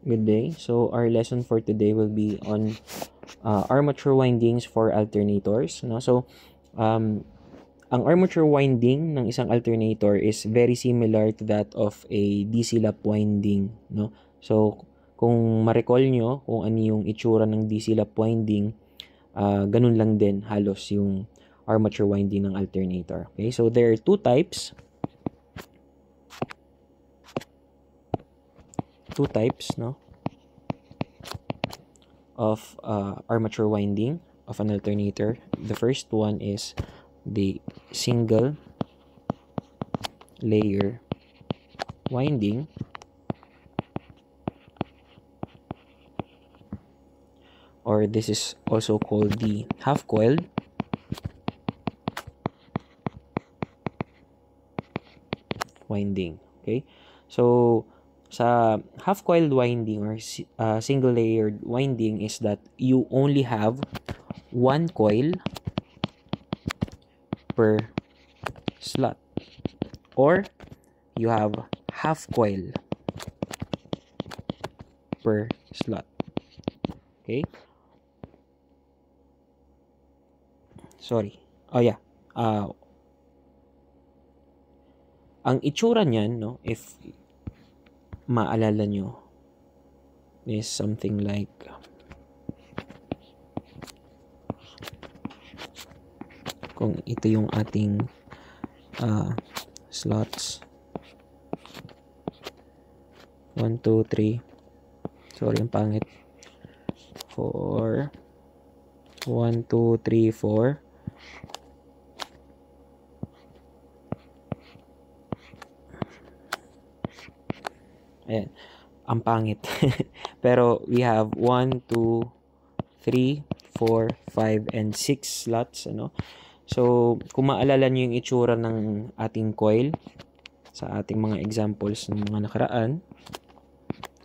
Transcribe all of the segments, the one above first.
Good day. So our lesson for today will be on armature windings for alternators. No? So ang armature winding ng isang alternator is very similar to that of a DC lap winding. No? So kung ma-recall nyo kung ano yung itsura ng DC lap winding, ganun lang din halos yung armature winding ng alternator. Okay, so there are two types. No, of armature winding of an alternator. The first one is the single layer winding, or this is also called the half-coiled winding. Okay, so sa half-coiled winding or single-layered winding is that you only have one coil per slot, or you have half coil per slot. Okay? Sorry. Oh yeah. Ang itsura niyan, no, if maalala nyo, is something like kung ito yung ating slots 1, 2, 3, sorry ang pangit, 4, 1, 2, 3, 4, ayan, ang pangit. Pero we have 1, 2, 3, 4, 5, and 6 slots, ano. So kung maalala nyo yung itsura ng ating coil sa ating mga examples ng mga nakaraan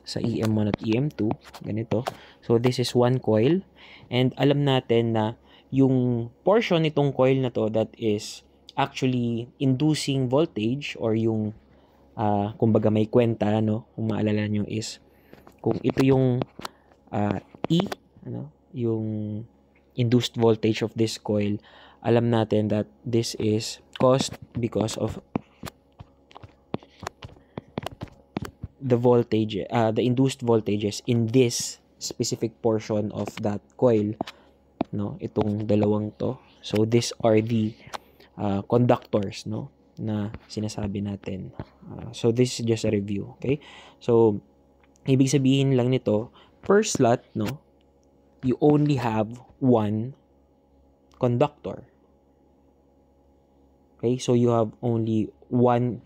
sa EM1 at EM2, ganito. So this is one coil, and alam natin na yung portion nitong coil na to that is actually inducing voltage, or yung kumbaga may kwenta, no, kung maalala nyo, is kung ito yung E, ano, yung induced voltage of this coil, alam natin that this is caused because of the voltage, the induced voltages in this specific portion of that coil, no, itong dalawang to. So these are the conductors, no, na sinasabi natin. So this is just a review, okay? So ibig sabihin lang nito, per slot, no, you only have one conductor. Okay, so you have only one,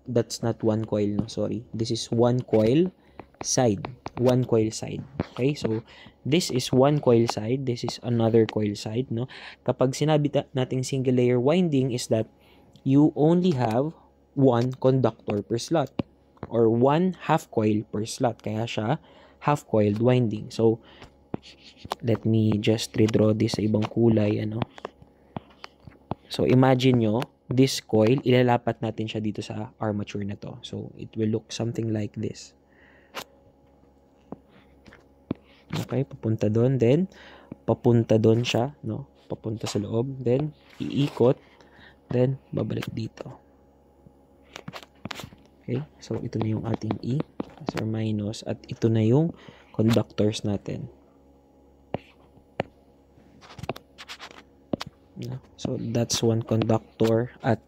that's not one coil, no, sorry. This is one coil side. Okay, so this is one coil side, this is another coil side, no. Kapag sinabi nating single layer winding is that you only have one conductor per slot, or one half coil per slot, kaya siya half coiled winding. So let me just redraw this sa ibang kulay, ano. So imagine nyo, this coil, ilalapat natin siya dito sa armature na to. So it will look something like this. Okay, papunta doon, then papunta doon siya, no, papunta sa loob, then iikot, then babalik dito. Okay, so ito na yung ating E, plus or minus, at ito na yung conductors natin. So that's one conductor, at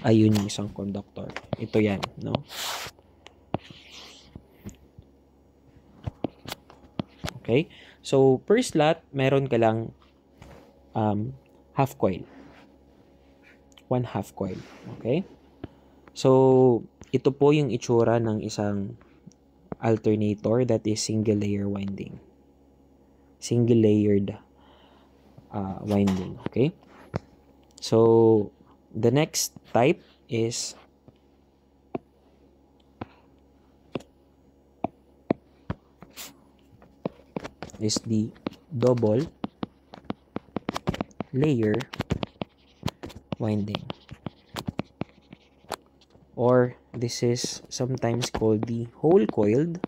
ayun yung isang conductor. Ito yan, no? Okay? So per slot, meron ka lang half coil. One half coil. Okay? So ito po yung itsura ng isang alternator that is single layer winding. Single layered winding. Okay? So the next type is the double layer winding, or this is sometimes called the whole coiled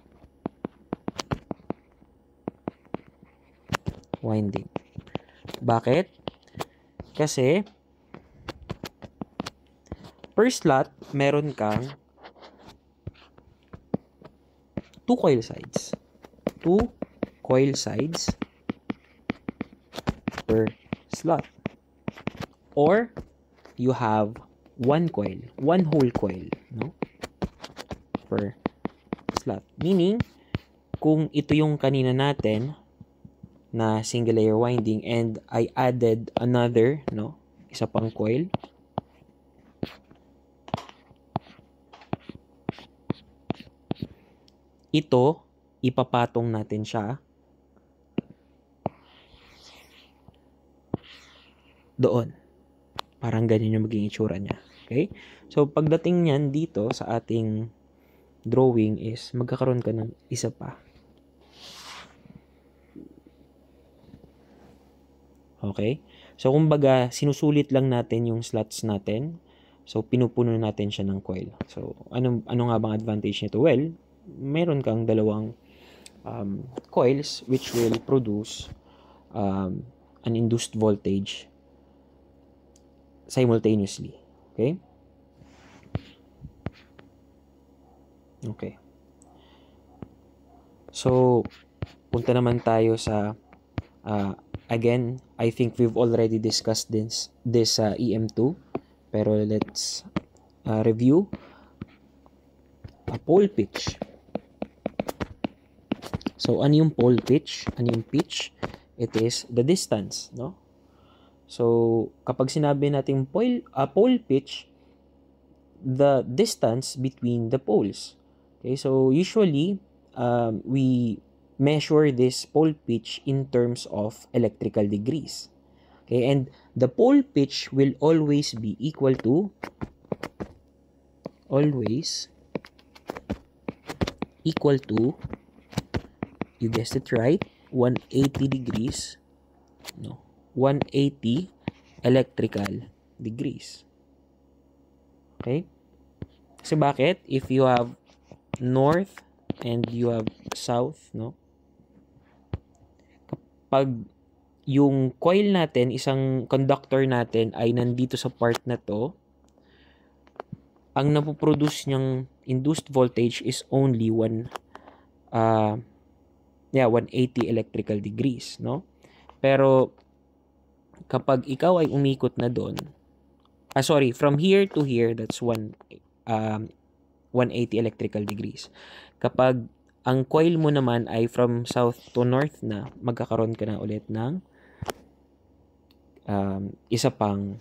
winding. Bakit? Kasi per slot, meron kang 2 coil sides. 2 coil sides per slot. Or you have 1 coil, 1 whole coil, no? Per slot. Meaning, kung ito yung kanina natin na single layer winding and I added another, no? Isa pang coil. Ito, ipapatong natin siya doon. Parang ganyan yung maging itsura niya. Okay? So, pagdating niyan dito sa ating drawing is magkakaroon ka ng isa pa. Okay? So, kumbaga, sinusulit lang natin yung slots natin. So, pinupuno natin siya ng coil. So, ano nga bang advantage nito? Well, meron kang dalawang coils which will produce an induced voltage simultaneously. Okay? Okay. So, punta naman tayo sa again, I think we've already discussed this EM2, pero let's review. A pole pitch. So, ano yung pole pitch? Ano yung pitch? It is the distance, no? So, kapag sinabi natin pole pitch, the distance between the poles. Okay, so usually, we measure this pole pitch in terms of electrical degrees. Okay, and the pole pitch will always be equal to, you guessed it right, 180 degrees, no, 180 electrical degrees. Okay? Kasi bakit? If you have north and you have south, no? Kapag yung coil natin, isang conductor natin ay nandito sa part na to, ang napoproduce niyang induced voltage is only 180 electrical degrees, no? Pero kapag ikaw ay umikot na doon, from here to here, that's 180 electrical degrees. Kapag ang coil mo naman ay from south to north na, magkakaroon ka na ulit ng isa pang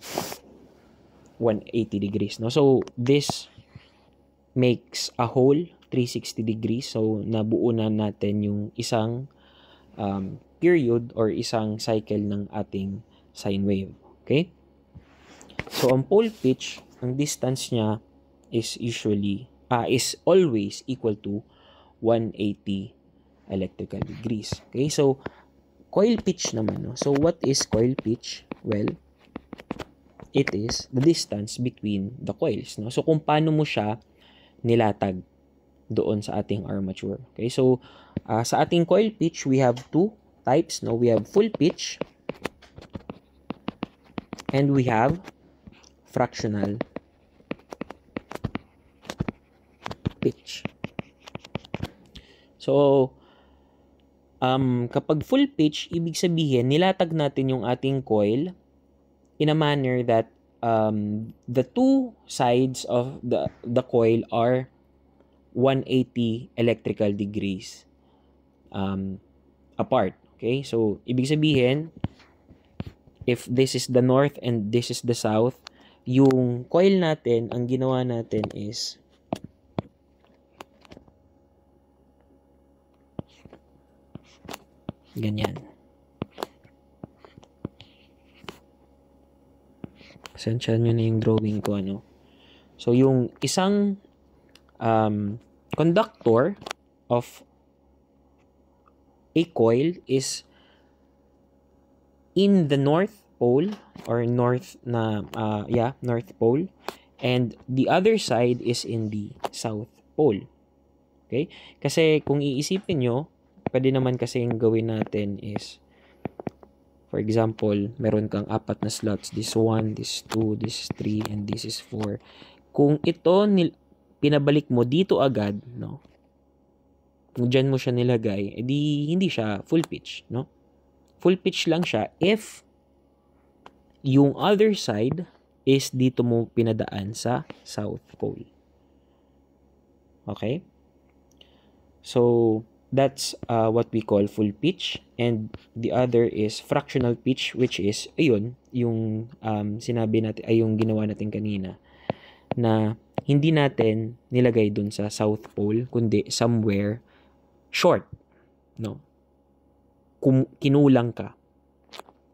180 degrees, no? So this makes a whole 360 degrees. So nabuo na natin yung isang period or isang cycle ng ating sine wave. Okay? So ang pole pitch, ang distance niya is always equal to 180 electrical degrees. Okay? So coil pitch naman, no? So what is coil pitch? Well, it is the distance between the coils, no? So kung paano mo siya nilatag doon sa ating armature. Okay? So sa ating coil pitch, we have two types, no? We have full pitch and we have fractional pitch. So kapag full pitch, ibig sabihin nilatag natin yung ating coil in a manner that the two sides of the coil are 180 electrical degrees apart. Okay? So ibig sabihin, if this is the north and this is the south, yung coil natin, ang ginawa natin is ganyan. Pasensyahan nyo na yung drawing ko, ano. So, yung isang conductor of a coil is in the north pole or north pole, and the other side is in the south pole. Okay? Kasi kung iisipin nyo, pwede naman kasing gawin natin is For example, meron kang 4 na slots. This 1, this 2, this 3, and this is 4. Kung ito pinabalik mo dito agad, no? Kung dyan mo siya nilagay, edi hindi siya full pitch, no? Full pitch lang siya if yung other side is dito mo pinadaan sa South Pole. Okay? So, that's what we call full pitch, and the other is fractional pitch, which is ayun yung sinabi natin ay yung ginawa natin kanina na hindi natin nilagay dun sa South Pole kundi somewhere short, no? Kinulang ka,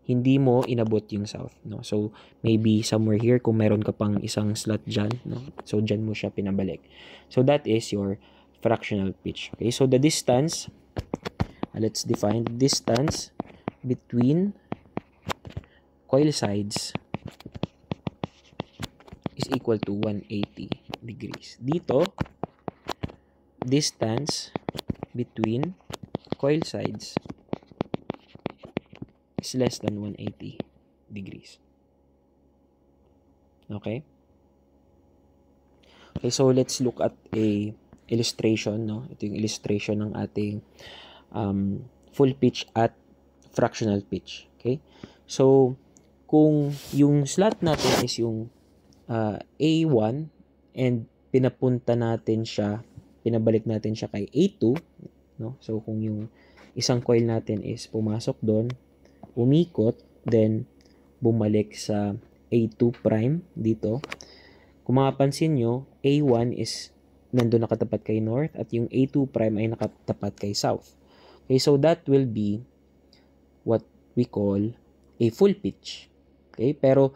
hindi mo inabot yung south, no? So maybe somewhere here kung meron ka pang isang slot dyan, no? So dyan mo siya pinabalik. So that is your fractional pitch. Okay, so the distance, let's define the distance between coil sides is equal to 180 degrees. Dito, distance between coil sides is less than 180 degrees. Okay? Okay, so let's look at a illustration, no? Ito yung illustration ng ating full pitch at fractional pitch. Okay? So, kung yung slot natin is yung A1 and pinabalik natin siya kay A2, no? So, kung yung isang coil natin is pumasok doon, umikot, then bumalik sa A2 prime dito. Kung mapapansin nyo, A1 is nandun nakatapat kay north at yung A2 prime ay nakatapat kay south. Okay, so that will be what we call a full pitch. Okay, pero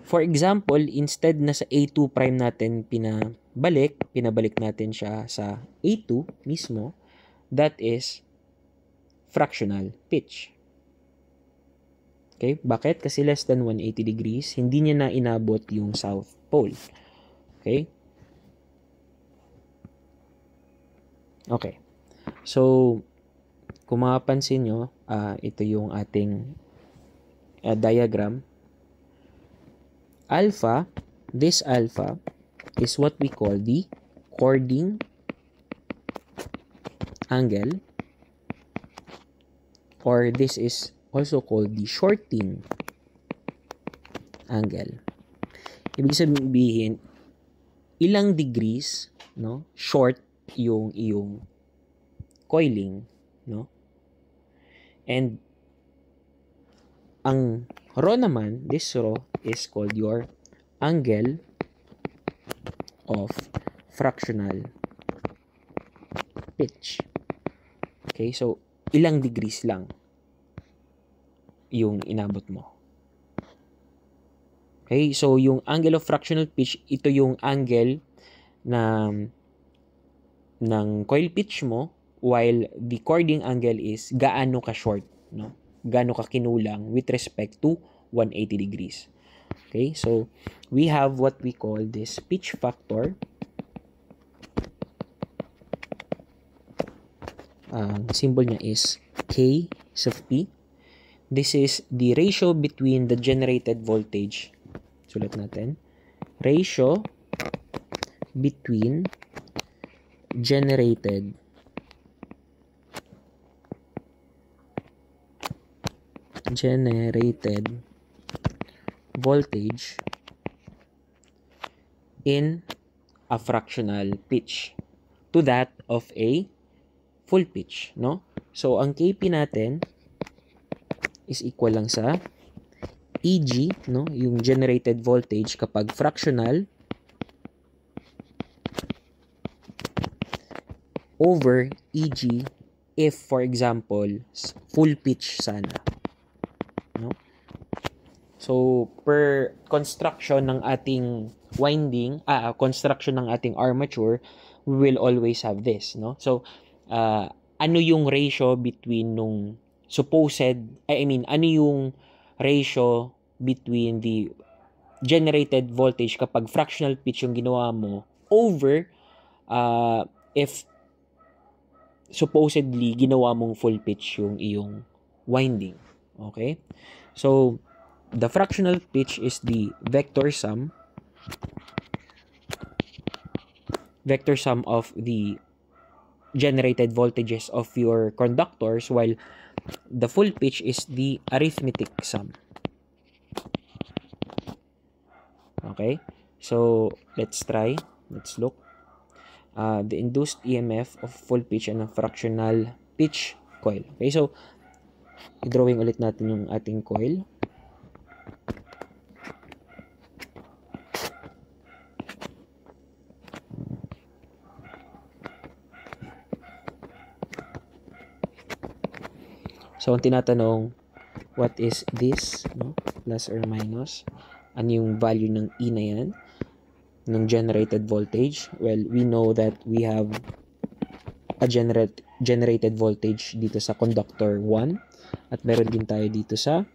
for example, instead na sa A2 prime natin pinabalik natin siya sa A2 mismo, that is fractional pitch. Okay, bakit? Kasi less than 180 degrees, hindi niya na inabot yung South Pole. Okay? Okay. So, kung mapapansin nyo, ito yung ating diagram. Alpha, this alpha is what we call the chording angle, or this is also called the shorting angle. Ibig sabihin, ilang degrees, no, short yung iyong coiling, no? And ang rho naman, this rho is called your angle of fractional pitch. Okay, so ilang degrees lang yung inabot mo. Okay, so yung angle of fractional pitch, ito yung angle ng coil pitch mo, while the chording angle is gaano ka short, no? Gaano ka kinulang with respect to 180 degrees. Okay, so we have what we call this pitch factor. Symbol niya is K sub P. This is the ratio between the generated voltage. Sulat natin. Ratio between generated voltage in a fractional pitch to that of a full pitch, no? So ang KP natin is equal lang sa EG, no? Yung generated voltage kapag fractional over EG if, for example, full pitch sana, no? So, per construction ng ating construction ng ating armature, we will always have this, no? So, ano yung ratio between nung ano yung ratio between the generated voltage kapag fractional pitch yung ginawa mo over if supposedly ginawa mong full pitch yung iyong winding. Okay? So, the fractional pitch is the vector sum of the generated voltages of your conductors, while the full pitch is the arithmetic sum. Okay? So, let's look. The induced EMF of full pitch and a fractional pitch coil. Okay, so i-drawing ulit natin yung ating coil. So, ang tinatanong, what is this? No? Plus or minus? Ano yung value ng E na yan? Ng generated voltage? Well, we know that we have a generated voltage dito sa conductor 1 at meron din tayo dito sa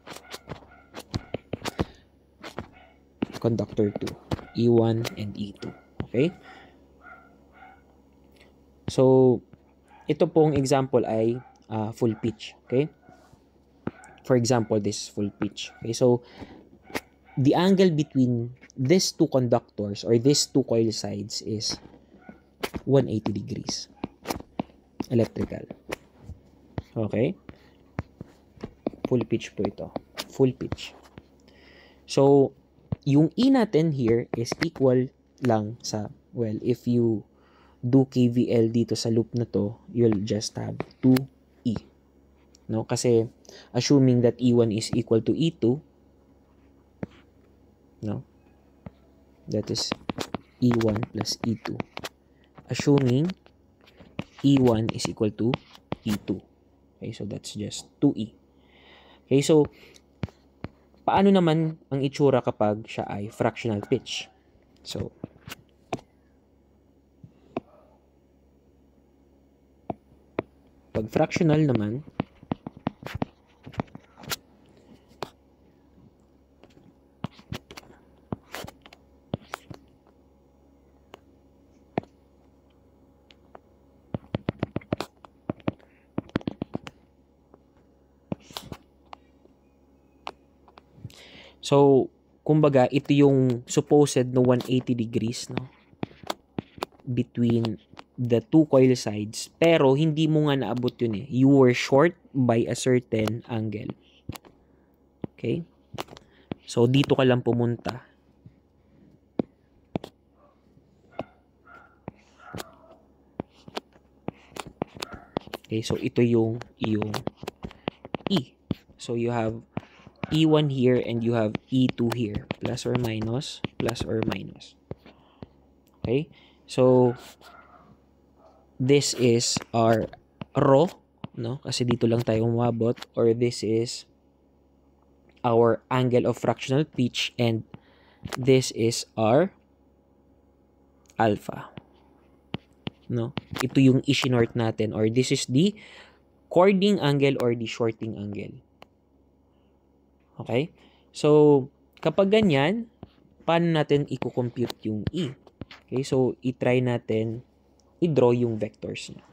conductor 2, E1 and E2. Okay? So, ito pong example ay full pitch. Okay? For example, this full pitch. Okay? So, the angle between these two conductors or these two coil sides is 180 degrees. Electrical. Okay? Full pitch po ito. Full pitch. So, yung E natin here is equal lang sa, well, if you do KVL dito sa loop na to, you'll just have 2E. No? Kasi, assuming that E1 is equal to E2, no? That is E1 plus E2. Assuming E1 is equal to E2. Okay, so that's just 2E. Okay, so paano naman ang itsura kapag siya ay fractional pitch? So, pag fractional naman, so, kumbaga, ito yung supposed na 180 degrees, no? Between the two coil sides. Pero, hindi mo nga naabot yun eh. You were short by a certain angle. Okay? So, dito ka lang pumunta. Okay, so ito yung E. So, you have E1 here and you have E2 here. Plus or minus, plus or minus. Okay? So, this is our rho, no? Kasi dito lang tayo umabot. Or this is our angle of fractional pitch and this is our alpha. No? Ito yung isinort natin or this is the chording angle or the shorting angle. Okay? So, kapag ganyan, paano natin i-compute yung E? Okay, so i-try natin i-draw yung vectors niya.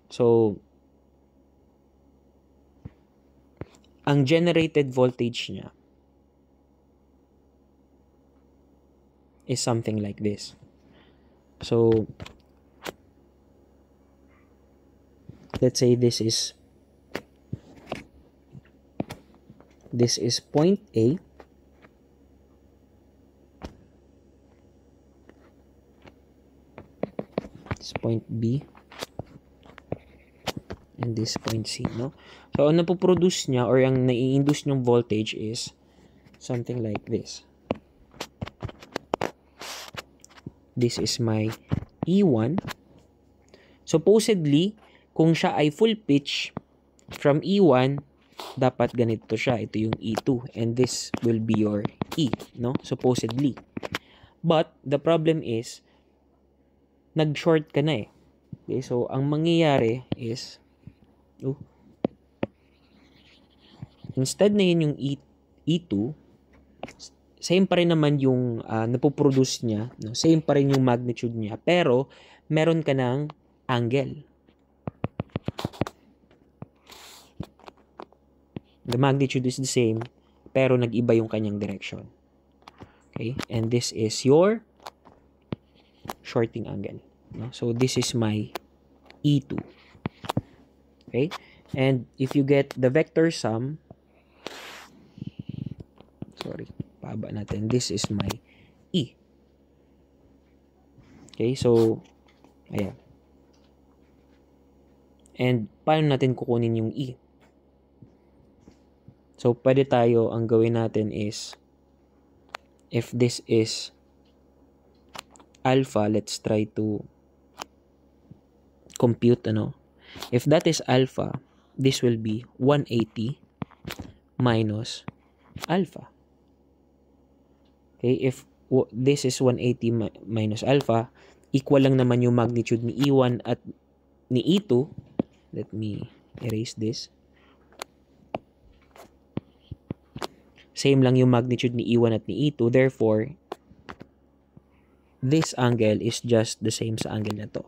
So, ang generated voltage niya is something like this. So, let's say this is point A. This point B. And this point C, no? So, ang napoproduce niya or ang nai-induce niyong voltage is something like this. This is my E1. Supposedly, kung siya ay full pitch from E1, dapat ganito siya. Ito yung E2. And this will be your E, no? Supposedly. But, the problem is, nag-short ka na eh. Okay, so, ang mangyayari is, instead na yun yung E2, same pa rin naman yung napoproduce niya, no? Same pa rin yung magnitude niya, pero meron ka ng angle. The magnitude is the same, pero nag-iba yung kanyang direction. Okay? And this is your shorting angle. No? So, this is my E2. Okay? And if you get the vector sum, pahaba natin. This is my E. Okay? So, ayan. And, paano natin kukunin yung E? So, pwede tayo, ang gawin natin is, if this is alpha, let's try to compute, If that is alpha, this will be 180 minus alpha. Okay, if this is 180 minus alpha, equal lang naman yung magnitude ni E1 at ni E2. Let me erase this. Same lang yung magnitude ni E1 at ni E2. Therefore, this angle is just the same sa angle na to.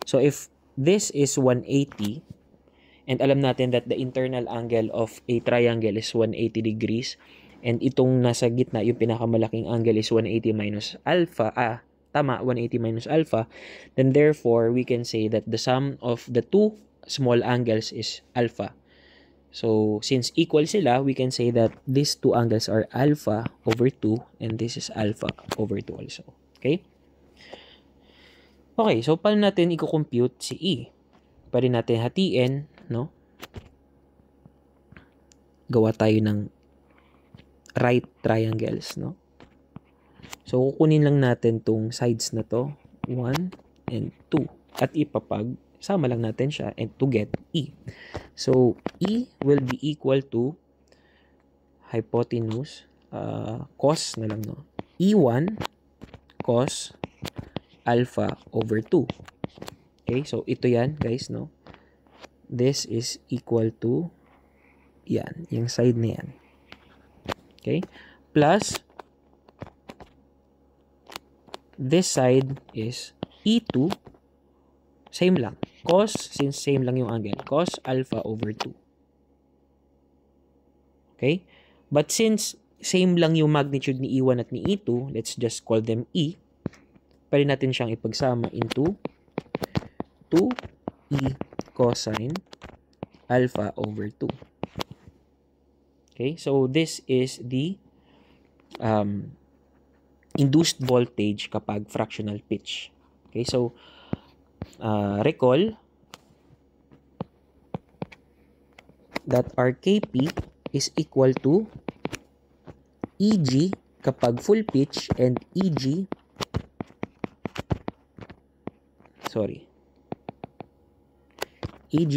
So, if this is 180, and alam natin that the internal angle of a triangle is 180 degrees, and itong nasa gitna, yung pinakamalaking angle is 180 minus alpha, 180 minus alpha, then therefore, we can say that the sum of the two small angles is alpha. So, since equal sila, we can say that these two angles are alpha over 2 and this is alpha over 2 also. Okay? Okay, so paano natin i-compute si E? Pwede natin hatiin, no? Gawa tayo ng right triangles, no? So, kukunin lang natin tong sides na to, 1 and 2. At sama lang natin siya and to get E. So, E will be equal to hypotenuse, cos na lang, no? E1 cos alpha over 2. Okay, so ito yan, guys, no? This is equal to yan, yung side na yan. Okay? Plus, this side is E2, same lang. Cos, since same lang yung angle, cos alpha over 2. Okay? But since same lang yung magnitude ni E1 at ni E2, let's just call them E. Pwede natin siyang ipagsama into 2E cosine alpha over 2. Okay? So, this is the induced voltage kapag fractional pitch. Okay? So, recall that our Kp is equal to Eg kapag full pitch and Eg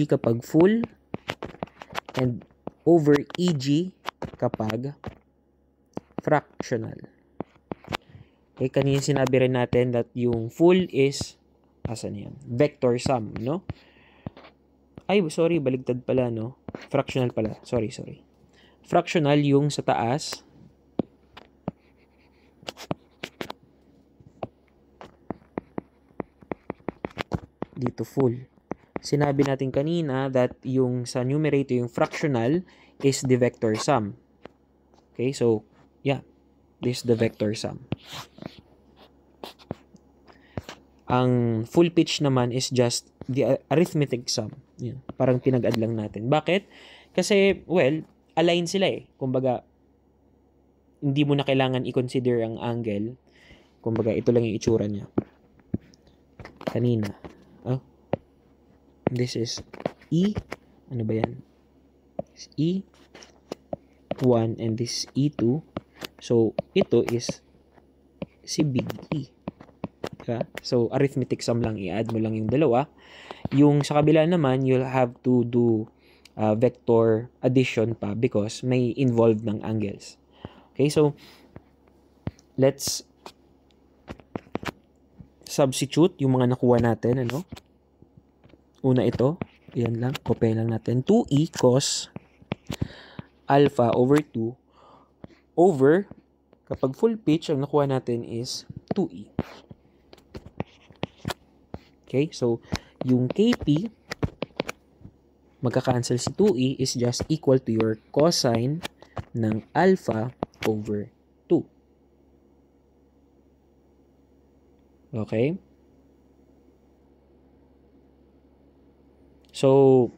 kapag full and over Eg kapag fractional. Okay, kanina sinabi rin natin that yung full is vector sum, no? Ay, sorry, baligtad pala, no? Fractional pala. Sorry. Fractional yung sa taas. Dito full. Sinabi natin kanina that yung sa numerator, yung fractional is the vector sum. Okay, so, yeah. This is the vector sum. Ang full pitch naman is just the arithmetic sum. Yan. Parang pinag-add lang natin. Bakit? Kasi, align sila eh. Kumbaga, hindi mo na kailangan i-consider ang angle. Kumbaga, ito lang yung itsura niya. Kanina. This is E. Ano ba yan? This is E1 and this is E2. So, ito is si big E. Diba? So, arithmetic sum lang. I-add mo lang yung dalawa. Yung sa kabila naman, you'll have to do vector addition pa because may involved ng angles. Okay, so, let's substitute yung mga nakuha natin. Una ito. Yan lang. Kopya lang natin. 2E cos alpha over 2 over, kapag full pitch, ang nakuha natin is 2E. Okay, so, yung Kp magka-cancel si 2e is just equal to your cosine ng alpha over 2. Okay? So,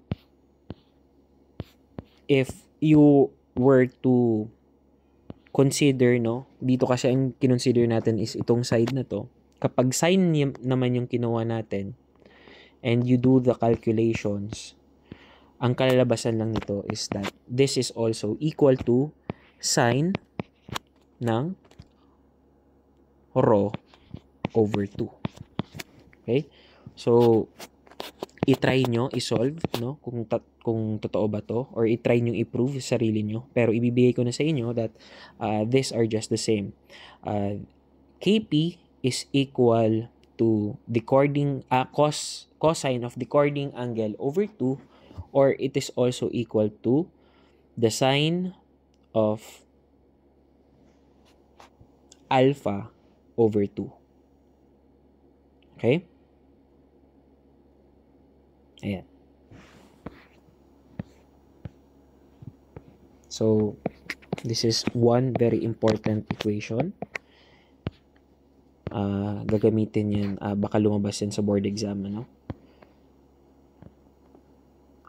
if you were to consider, no, dito kasi ang kinonsider natin is itong side na to. Kapag sine naman yung kinuha natin, and you do the calculations, ang kalalabasan lang nito is that this is also equal to sine ng rho over 2. Okay? So, i-try nyo, i-solve, no? Kung totoo ba to, or i-try nyo i-prove sa sarili nyo. Pero ibibigay ko na sa inyo that these are just the same. Kp is equal to the cosine of the chording angle over 2, or it is also equal to the sine of alpha over 2. Okay? Ayan. So, this is one very important equation. Gagamitin yan, baka lumabas yan sa board exam, ano?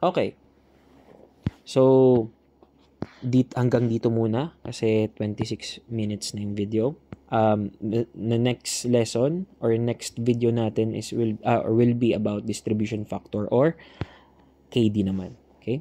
Okay. So, hanggang dito muna kasi 26 minutes na yung video. The next lesson or next video natin will be about distribution factor or KD naman. Okay?